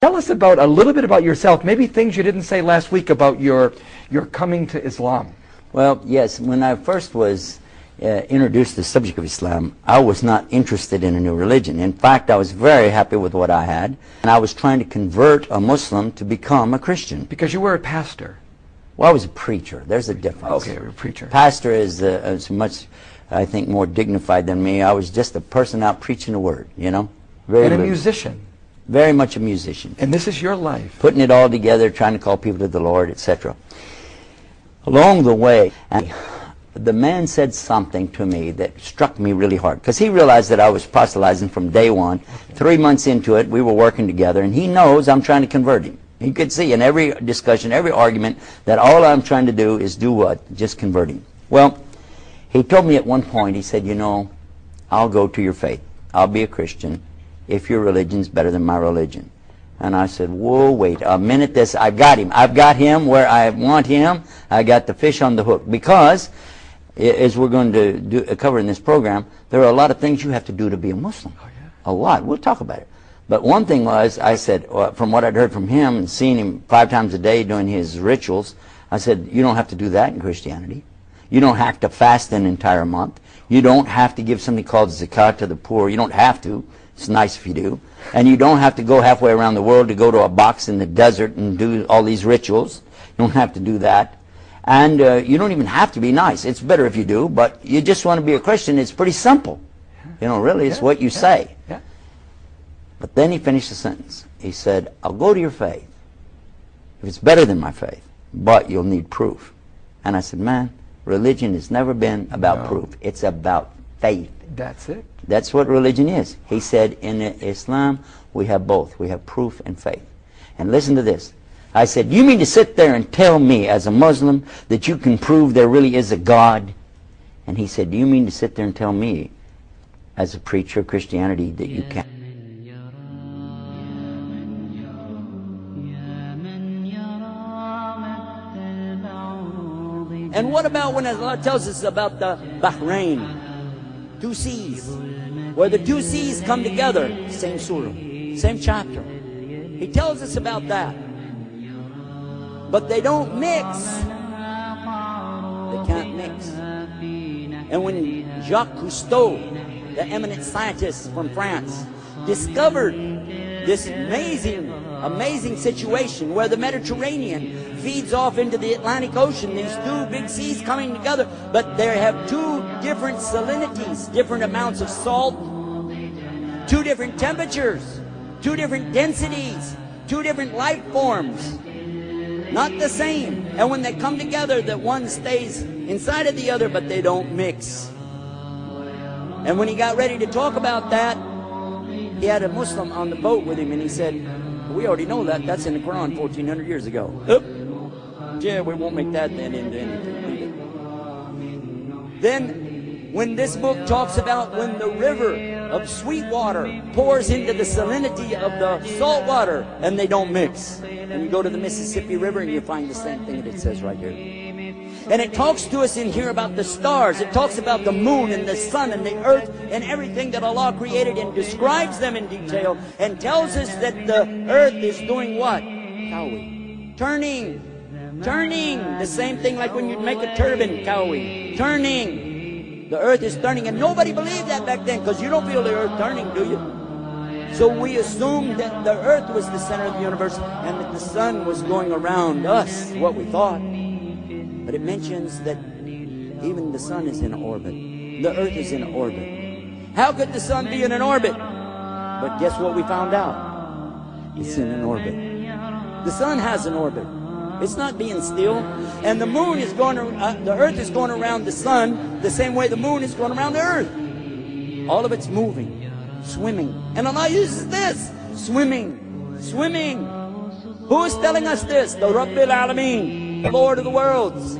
Tell us about a little bit about yourself, maybe things you didn't say last week about your coming to Islam. Well, yes, when I first was introduced to the subject of Islam, I was not interested in a new religion. In fact, I was very happy with what I had, and I was trying to convert a Muslim to become a Christian. Because you were a pastor. Well, I was a preacher. There's a difference. Okay, you're a preacher. Pastor is much, I think, more dignified than me. I was just a person out preaching the word, you know. And a musician. Very much a musician. And this is your life. Putting it all together, trying to call people to the Lord, etc. Along the way, the man said something to me that struck me really hard, because he realized that I was proselytizing from day one. 3 months into it, we were working together, and he knows I'm trying to convert him. He could see in every discussion, every argument, that all I'm trying to do is do what? Just convert him. Well, he told me at one point, he said, you know, I'll go to your faith. I'll be a Christian if your religion's better than my religion. And I said, whoa, wait a minute, I've got him. I've got him where I want him. I got the fish on the hook. Because, as we're going to cover in this program, there are a lot of things you have to do to be a Muslim. Oh, yeah. A lot. We'll talk about it. But one thing was, I said, from what I'd heard from him and seeing him 5 times a day doing his rituals, I said, you don't have to do that in Christianity. You don't have to fast an entire month. You don't have to give something called zakat to the poor. You don't have to. It's nice if you do. And you don't have to go halfway around the world to go to a box in the desert and do all these rituals. You don't have to do that. And you don't even have to be nice. It's better if you do, but you just want to be a Christian. It's pretty simple. You know, really, it's what you say. Yeah. But then he finished the sentence. He said, I'll go to your faith if it's better than my faith, but you'll need proof. And I said, man, religion has never been about proof. It's about faith. That's it. That's what religion is. He said, in Islam, we have both. We have proof and faith. And listen to this. I said, you mean to sit there and tell me as a Muslim that you can prove there really is a God? And he said, do you mean to sit there and tell me as a preacher of Christianity that you can't? And what about when Allah tells us about the Bahrain? 2 seas, where the 2 seas come together, same surah, same chapter. He tells us about that. But they don't mix. They can't mix. And when Jacques Cousteau, the eminent scientist from France, discovered this amazing situation where the Mediterranean feeds off into the Atlantic Ocean, these 2 big seas coming together, but they have 2 different salinities, different amounts of salt, 2 different temperatures, 2 different densities, 2 different life forms, not the same. And when they come together, that one stays inside of the other, but they don't mix. And when he got ready to talk about that, he had a Muslim on the boat with him, and he said, we already know that. That's in the Quran 1,400 years ago. Yeah, we won't make that then into anything. Then, when this book talks about when the river of sweet water pours into the salinity of the salt water, and they don't mix. And you go to the Mississippi River, and you find the same thing that it says right here. And it talks to us in here about the stars. It talks about the moon and the sun and the earth and everything that Allah created, and describes them in detail, and tells us that the earth is doing what? Turning. The same thing like when you make a turban, turning. The earth is turning, and nobody believed that back then, because you don't feel the earth turning, do you? So we assumed that the earth was the center of the universe, and that the sun was going around us, what we thought. But it mentions that even the sun is in orbit. The earth is in orbit. How could the sun be in an orbit? But guess what we found out? It's in an orbit. The sun has an orbit. It's not being still. And the moon is going, the earth is going around the sun the same way the moon is going around the earth. All of it's moving, swimming. And Allah uses this, swimming. Who is telling us this? The Rabbil Alameen, the Lord of the worlds.